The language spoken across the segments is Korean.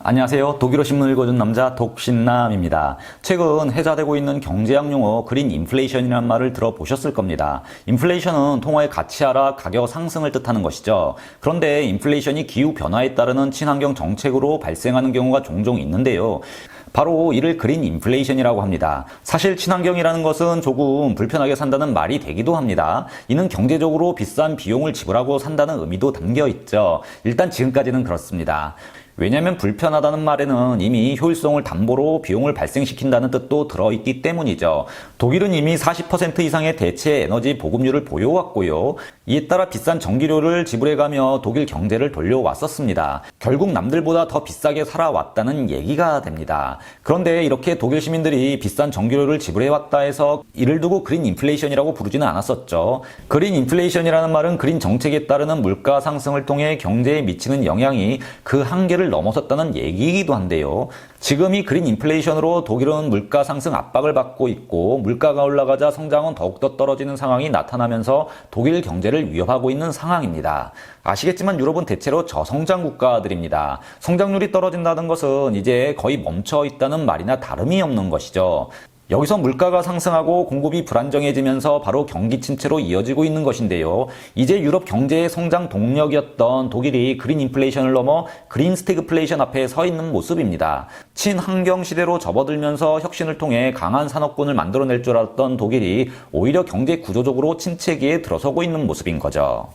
안녕하세요. 독일어 신문 읽어준 남자 독신남입니다. 최근 회자되고 있는 경제학 용어 그린 인플레이션이라는 말을 들어보셨을 겁니다. 인플레이션은 통화의 가치 하락, 가격 상승을 뜻하는 것이죠. 그런데 인플레이션이 기후 변화에 따르는 친환경 정책으로 발생하는 경우가 종종 있는데요. 바로 이를 그린 인플레이션이라고 합니다. 사실 친환경이라는 것은 조금 불편하게 산다는 말이 되기도 합니다. 이는 경제적으로 비싼 비용을 지불하고 산다는 의미도 담겨 있죠. 일단 지금까지는 그렇습니다. 왜냐하면 불편하다는 말에는 이미 효율성을 담보로 비용을 발생시킨다는 뜻도 들어있기 때문이죠. 독일은 이미 40% 이상의 대체 에너지 보급률을 보여왔고요. 이에 따라 비싼 전기료를 지불해가며 독일 경제를 돌려왔었습니다. 결국 남들보다 더 비싸게 살아왔다는 얘기가 됩니다. 그런데 이렇게 독일 시민들이 비싼 전기료를 지불해왔다 해서 이를 두고 그린 인플레이션이라고 부르지는 않았었죠. 그린 인플레이션이라는 말은 그린 정책에 따르는 물가 상승을 통해 경제에 미치는 영향이 그 한계를 넘어섰다는 얘기이기도 한데요. 지금 이 그린 인플레이션으로 독일은 물가 상승 압박을 받고 있고 물가가 올라가자 성장은 더욱더 떨어지는 상황이 나타나면서 독일 경제를 위협하고 있는 상황입니다. 아시겠지만 유럽은 대체로 저성장 국가들입니다. 성장률이 떨어진다는 것은 이제 거의 멈춰 있다는 말이나 다름이 없는 것이죠. 여기서 물가가 상승하고 공급이 불안정해지면서 바로 경기 침체로 이어지고 있는 것인데요. 이제 유럽 경제의 성장 동력이었던 독일이 그린 인플레이션을 넘어 그린 스태그플레이션 앞에 서 있는 모습입니다. 친환경 시대로 접어들면서 혁신을 통해 강한 산업군을 만들어낼 줄 알았던 독일이 오히려 경제 구조적으로 침체기에 들어서고 있는 모습인 거죠.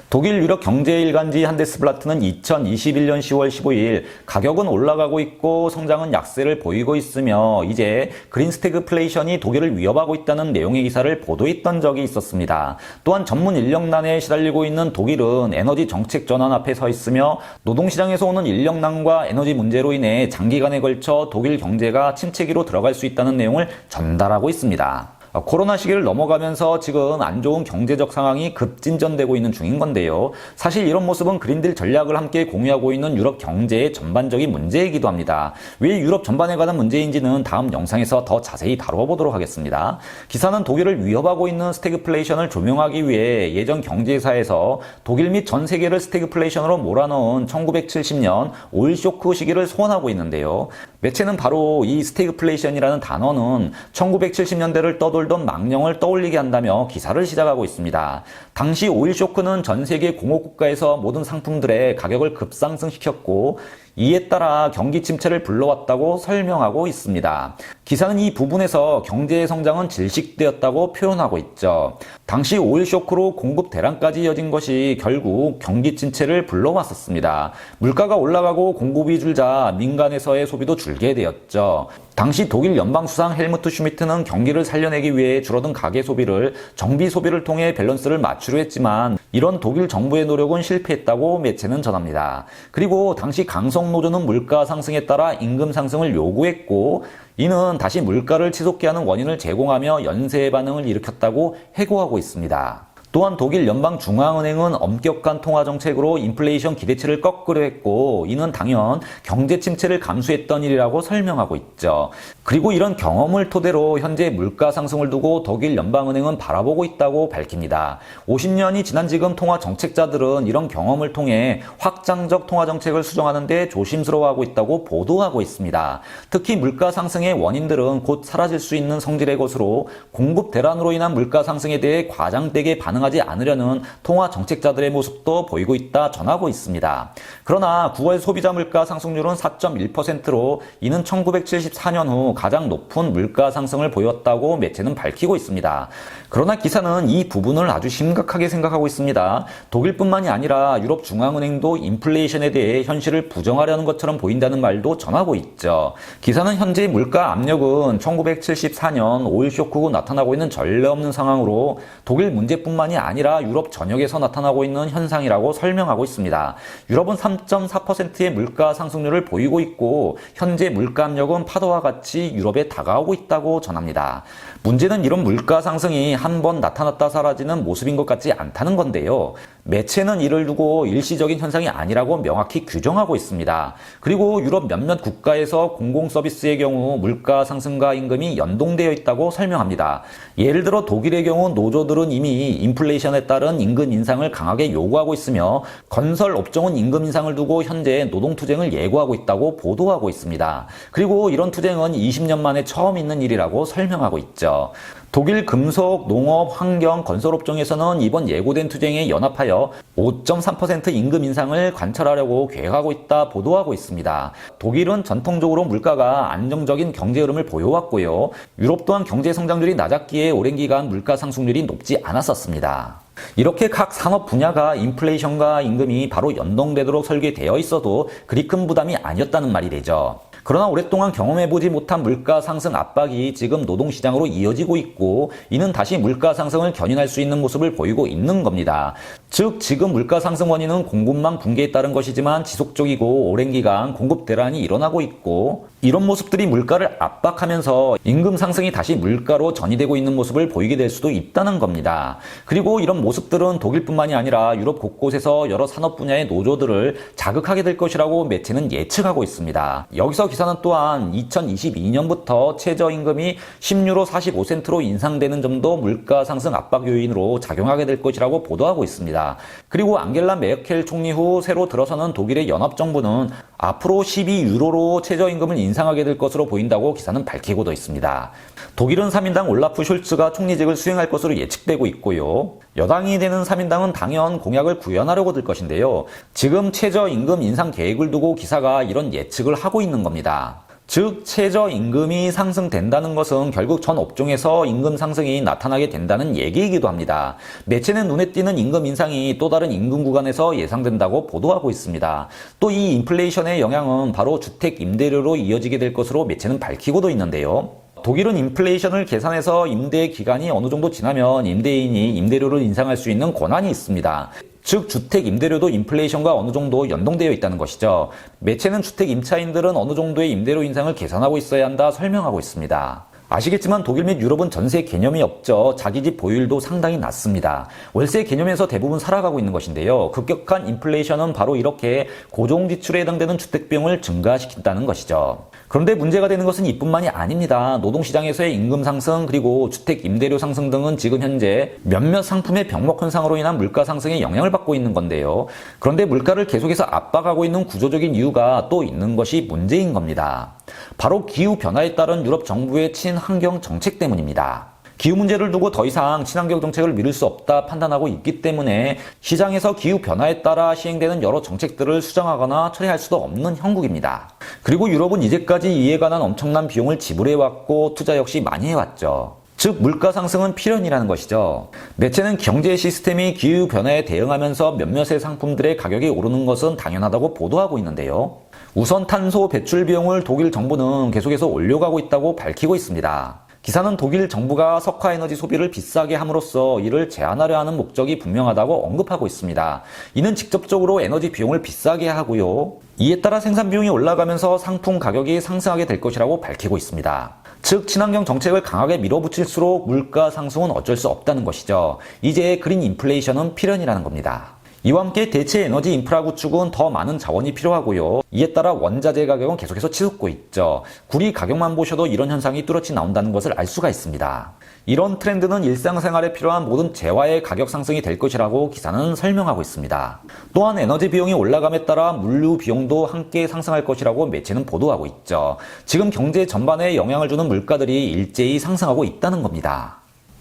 독일 유럽 경제일간지 한데스블라트는 2021년 10월 15일 가격은 올라가고 있고 성장은 약세를 보이고 있으며 이제 그린 스태그플레이션이 독일을 위협하고 있다는 내용의 기사를 보도했던 적이 있었습니다. 또한 전문 인력난에 시달리고 있는 독일은 에너지 정책 전환 앞에 서 있으며 노동시장에서 오는 인력난과 에너지 문제로 인해 장기간에 걸쳐 독일 경제가 침체기로 들어갈 수 있다는 내용을 전달하고 있습니다. 코로나 시기를 넘어가면서 지금 안 좋은 경제적 상황이 급진전되고 있는 중인 건데요. 사실 이런 모습은 그린딜 전략을 함께 공유하고 있는 유럽 경제의 전반적인 문제이기도 합니다. 왜 유럽 전반에 관한 문제인지는 다음 영상에서 더 자세히 다뤄보도록 하겠습니다. 기사는 독일을 위협하고 있는 스태그플레이션을 조명하기 위해 예전 경제사에서 독일 및 전 세계를 스태그플레이션으로 몰아넣은 1970년 오일 쇼크 시기를 소환하고 있는데요. 매체는 바로 이 스태그플레이션이라는 단어는 1970년대를 떠돌던 망령을 떠올리게 한다며 기사를 시작하고 있습니다. 당시 오일 쇼크는 전 세계 공업국가에서 모든 상품들의 가격을 급상승시켰고 이에 따라 경기 침체를 불러왔다고 설명하고 있습니다. 기사는 이 부분에서 경제의 성장은 질식되었다고 표현하고 있죠. 당시 오일 쇼크로 공급 대란까지 이어진 것이 결국 경기 침체를 불러왔었습니다. 물가가 올라가고 공급이 줄자 민간에서의 소비도 줄게 되었죠. 당시 독일 연방수상 헬무트 슈미트는 경기를 살려내기 위해 줄어든 가계 소비를 정비 소비를 통해 밸런스를 맞추려 했지만 이런 독일 정부의 노력은 실패했다고 매체는 전합니다. 그리고 당시 강성노조는 물가 상승에 따라 임금 상승을 요구했고 이는 다시 물가를 치솟게 하는 원인을 제공하며 연쇄 반응을 일으켰다고 해고하고 있습니다. 또한 독일 연방중앙은행은 엄격한 통화정책으로 인플레이션 기대치를 꺾으려 했고 이는 당연 경제 침체를 감수했던 일이라고 설명하고 있죠. 그리고 이런 경험을 토대로 현재 물가 상승을 두고 독일 연방은행은 바라보고 있다고 밝힙니다. 50년이 지난 지금 통화정책자들은 이런 경험을 통해 확장적 통화정책을 수정하는 데 조심스러워하고 있다고 보도하고 있습니다. 특히 물가 상승의 원인들은 곧 사라질 수 있는 성질의 것으로 공급 대란으로 인한 물가 상승에 대해 과장되게 반응하지 않으려는 통화 정책자들의 모습도 보이고 있다 전하고 있습니다. 그러나 9월 소비자 물가 상승률은 4.1%로 이는 1974년 후 가장 높은 물가 상승을 보였다고 매체는 밝히고 있습니다. 그러나 기사는 이 부분을 아주 심각하게 생각하고 있습니다. 독일뿐만이 아니라 유럽 중앙은행도 인플레이션에 대해 현실을 부정하려는 것처럼 보인다는 말도 전하고 있죠. 기사는 현재 물가 압력은 1974년 오일 쇼크 후 나타나고 있는 전례 없는 상황으로 독일 문제뿐만이 아니라 유럽 전역에서 나타나고 있는 현상이라고 설명하고 있습니다. 유럽은 3.4%의 물가 상승률을 보이고 있고 현재 물가 압력은 파도와 같이 유럽에 다가오고 있다고 전합니다. 문제는 이런 물가 상승이 한 번 나타났다 사라지는 모습인 것 같지 않다는 건데요. 매체는 이를 두고 일시적인 현상이 아니라고 명확히 규정하고 있습니다. 그리고 유럽 몇몇 국가에서 공공서비스의 경우 물가 상승과 임금이 연동되어 있다고 설명합니다. 예를 들어 독일의 경우 노조들은 이미 인플레이션에 따른 임금 인상을 강하게 요구하고 있으며 건설 업종은 임금 인상을 두고 현재 노동투쟁을 예고하고 있다고 보도하고 있습니다. 그리고 이런 투쟁은 20년 만에 처음 있는 일이라고 설명하고 있죠. 독일 금속, 농업, 환경, 건설업종에서는 이번 예고된 투쟁에 연합하여 5.3% 임금 인상을 관철하려고 계획하고 있다 보도하고 있습니다. 독일은 전통적으로 물가가 안정적인 경제 흐름을 보여왔고요. 유럽 또한 경제 성장률이 낮았기에 오랜 기간 물가 상승률이 높지 않았었습니다. 이렇게 각 산업 분야가 인플레이션과 임금이 바로 연동되도록 설계되어 있어도 그리 큰 부담이 아니었다는 말이 되죠. 그러나 오랫동안 경험해보지 못한 물가 상승 압박이 지금 노동시장으로 이어지고 있고 이는 다시 물가 상승을 견인할 수 있는 모습을 보이고 있는 겁니다. 즉 지금 물가 상승 원인은 공급망 붕괴에 따른 것이지만 지속적이고 오랜 기간 공급 대란이 일어나고 있고 이런 모습들이 물가를 압박하면서 임금 상승이 다시 물가로 전이되고 있는 모습을 보이게 될 수도 있다는 겁니다. 그리고 이런 모습들은 독일뿐만이 아니라 유럽 곳곳에서 여러 산업 분야의 노조들을 자극하게 될 것이라고 매체는 예측하고 있습니다. 여기서 기사는 또한 2022년부터 최저임금이 10유로 45센트로 인상되는 점도 물가 상승 압박 요인으로 작용하게 될 것이라고 보도하고 있습니다. 그리고 앙겔라 메르켈 총리 후 새로 들어서는 독일의 연합정부는 앞으로 12유로로 최저임금을 인상하게 될 것으로 보인다고 기사는 밝히고도 있습니다. 독일은 3인당 올라프 숄츠가 총리직을 수행할 것으로 예측되고 있고요. 여당이 되는 3인당은 당연 공약을 구현하려고 들 것인데요. 지금 최저임금 인상 계획을 두고 기사가 이런 예측을 하고 있는 겁니다. 즉 최저임금이 상승된다는 것은 결국 전 업종에서 임금 상승이 나타나게 된다는 얘기이기도 합니다. 매체는 눈에 띄는 임금 인상이 또 다른 임금 구간에서 예상된다고 보도하고 있습니다. 또 이 인플레이션의 영향은 바로 주택 임대료로 이어지게 될 것으로 매체는 밝히고도 있는데요. 독일은 인플레이션을 계산해서 임대 기간이 어느 정도 지나면 임대인이 임대료를 인상할 수 있는 권한이 있습니다. 즉 주택 임대료도 인플레이션과 어느 정도 연동되어 있다는 것이죠. 매체는 주택 임차인들은 어느 정도의 임대료 인상을 계산하고 있어야 한다 설명하고 있습니다. 아시겠지만 독일 및 유럽은 전세 개념이 없죠. 자기 집 보유율도 상당히 낮습니다. 월세 개념에서 대부분 살아가고 있는 것인데요. 급격한 인플레이션은 바로 이렇게 고정지출에 해당되는 주택비용을 증가시킨다는 것이죠. 그런데 문제가 되는 것은 이뿐만이 아닙니다. 노동시장에서의 임금 상승 그리고 주택 임대료 상승 등은 지금 현재 몇몇 상품의 병목 현상으로 인한 물가 상승에 영향을 받고 있는 건데요. 그런데 물가를 계속해서 압박하고 있는 구조적인 이유가 또 있는 것이 문제인 겁니다. 바로 기후변화에 따른 유럽 정부의 친환경 정책 때문입니다. 기후 문제를 두고 더 이상 친환경 정책을 미룰 수 없다 판단하고 있기 때문에 시장에서 기후변화에 따라 시행되는 여러 정책들을 수정하거나 처리할 수도 없는 형국입니다. 그리고 유럽은 이제까지 이에 관한 엄청난 비용을 지불해왔고 투자 역시 많이 해왔죠. 즉 물가 상승은 필연이라는 것이죠. 매체는 경제 시스템이 기후변화에 대응하면서 몇몇의 상품들의 가격이 오르는 것은 당연하다고 보도하고 있는데요. 우선 탄소 배출 비용을 독일 정부는 계속해서 올려가고 있다고 밝히고 있습니다. 기사는 독일 정부가 석화에너지 소비를 비싸게 함으로써 이를 제한하려 하는 목적이 분명하다고 언급하고 있습니다. 이는 직접적으로 에너지 비용을 비싸게 하고요. 이에 따라 생산 비용이 올라가면서 상품 가격이 상승하게 될 것이라고 밝히고 있습니다. 즉 친환경 정책을 강하게 밀어붙일수록 물가 상승은 어쩔 수 없다는 것이죠. 이제 그린 인플레이션은 필연이라는 겁니다. 이와 함께 대체 에너지 인프라 구축은 더 많은 자원이 필요하고요. 이에 따라 원자재 가격은 계속해서 치솟고 있죠. 구리 가격만 보셔도 이런 현상이 뚜렷이 나온다는 것을 알 수가 있습니다. 이런 트렌드는 일상생활에 필요한 모든 재화의 가격 상승이 될 것이라고 기사는 설명하고 있습니다. 또한 에너지 비용이 올라감에 따라 물류 비용도 함께 상승할 것이라고 매체는 보도하고 있죠. 지금 경제 전반에 영향을 주는 물가들이 일제히 상승하고 있다는 겁니다.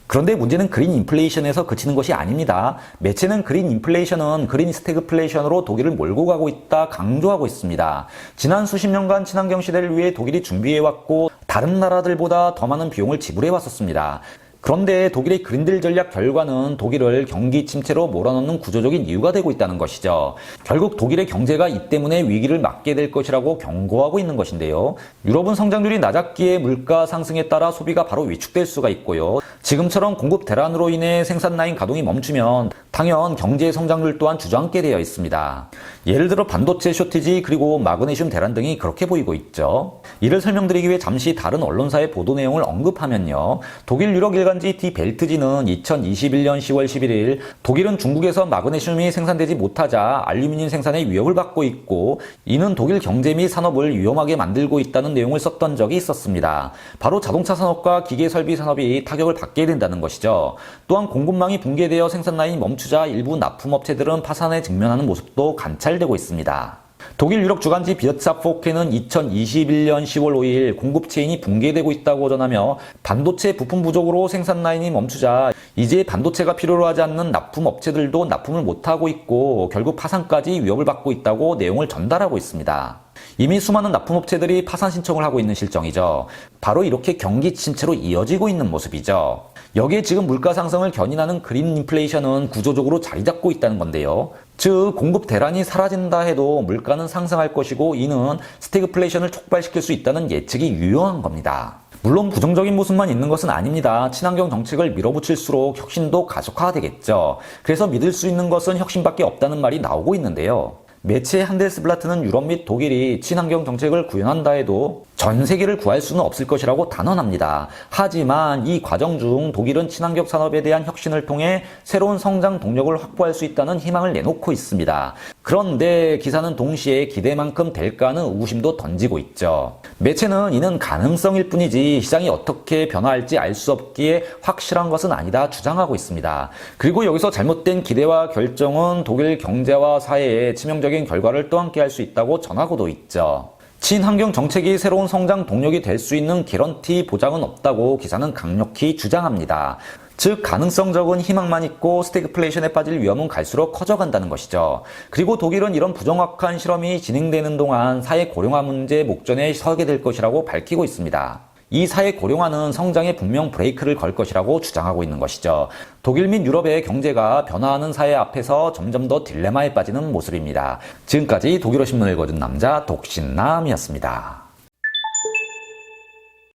그런데 문제는 그린 인플레이션에서 그치는 것이 아닙니다. 매체는 그린 인플레이션은 그린 스태그플레이션으로 독일을 몰고 가고 있다 강조하고 있습니다. 지난 수십 년간 친환경 시대를 위해 독일이 준비해왔고 다른 나라들보다 더 많은 비용을 지불해왔었습니다. 그런데 독일의 그린딜 전략 결과는 독일을 경기 침체로 몰아넣는 구조적인 이유가 되고 있다는 것이죠. 결국 독일의 경제가 이 때문에 위기를 맞게 될 것이라고 경고하고 있는 것인데요. 유럽은 성장률이 낮았기에 물가 상승에 따라 소비가 바로 위축될 수가 있고요. 지금처럼 공급 대란으로 인해 생산 라인 가동이 멈추면 당연 경제 성장률 또한 주저앉게 되어 있습니다. 예를 들어 반도체 쇼티지 그리고 마그네슘 대란 등이 그렇게 보이고 있죠. 이를 설명드리기 위해 잠시 다른 언론사의 보도 내용을 언급하면요. 독일 유력 일간지 디 벨트지는 2021년 10월 11일 독일은 중국에서 마그네슘이 생산되지 못하자 알루미늄 생산에 위협을 받고 있고 이는 독일 경제 및 산업을 위험하게 만들고 있다는 내용을 썼던 적이 있었습니다. 바로 자동차 산업과 기계 설비 산업이 타격을 받게 된다는 것이죠. 또한 공급망이 붕괴되어 생산 라인이 멈추자 일부 납품업체들은 파산에 직면하는 모습도 관찰되고 있습니다. 독일 유력 주간지 비어츠아포케는 2021년 10월 5일 공급 체인이 붕괴되고 있다고 전하며 반도체 부품 부족으로 생산 라인이 멈추자 이제 반도체가 필요로 하지 않는 납품업체들도 납품을 못하고 있고 결국 파산까지 위협을 받고 있다고 내용을 전달하고 있습니다. 이미 수많은 납품업체들이 파산 신청을 하고 있는 실정이죠. 바로 이렇게 경기 침체로 이어지고 있는 모습이죠. 여기에 지금 물가 상승을 견인하는 그린 인플레이션은 구조적으로 자리 잡고 있다는 건데요. 즉 공급 대란이 사라진다 해도 물가는 상승할 것이고 이는 스태그플레이션을 촉발시킬 수 있다는 예측이 유효한 겁니다. 물론 부정적인 모습만 있는 것은 아닙니다. 친환경 정책을 밀어붙일수록 혁신도 가속화되겠죠. 그래서 믿을 수 있는 것은 혁신밖에 없다는 말이 나오고 있는데요. 매체 한데스블라트는 유럽 및 독일이 친환경 정책을 구현한다 해도 전 세계를 구할 수는 없을 것이라고 단언합니다. 하지만 이 과정 중 독일은 친환경 산업에 대한 혁신을 통해 새로운 성장 동력을 확보할 수 있다는 희망을 내놓고 있습니다. 그런데 기사는 동시에 기대만큼 될까 하는 의구심도 던지고 있죠. 매체는 이는 가능성일 뿐이지 시장이 어떻게 변화할지 알 수 없기에 확실한 것은 아니다 주장하고 있습니다. 그리고 여기서 잘못된 기대와 결정은 독일 경제와 사회에 치명적인 결과를 또 함께 할 수 있다고 전하고도 있죠. 친환경 정책이 새로운 성장 동력이 될 수 있는 개런티 보장은 없다고 기사는 강력히 주장합니다. 즉 가능성적인 희망만 있고 스태그플레이션에 빠질 위험은 갈수록 커져간다는 것이죠. 그리고 독일은 이런 부정확한 실험이 진행되는 동안 사회 고령화 문제 목전에 서게 될 것이라고 밝히고 있습니다. 이 사회 고령화는 성장에 분명 브레이크를 걸 것이라고 주장하고 있는 것이죠. 독일 및 유럽의 경제가 변화하는 사회 앞에서 점점 더 딜레마에 빠지는 모습입니다. 지금까지 독일어 신문을 읽어준 남자 독신남이었습니다.